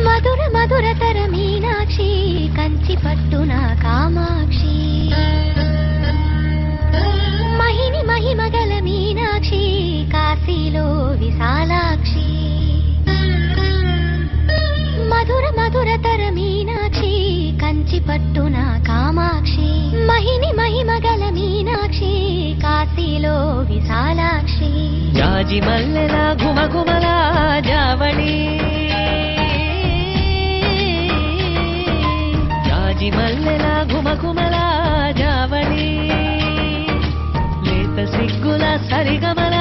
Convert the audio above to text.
మధుర మధురతర మీనాక్షి కంచి పట్టున కామాక్షి మహిని మహిమగల మీనాక్షి కాశీలో విశాలాక్షి మధుర మధురతర మీనాక్షి కంచి పట్టున కామాక్షి మహిని మహిమగల మీనాక్షి కాశీలో విశాలాక్షి జాజి మల్లెల ఘుమఘుమల జావళి మల్లెల ఘుమఘుమల జావళి లేత సిగ్గుల సరిగమల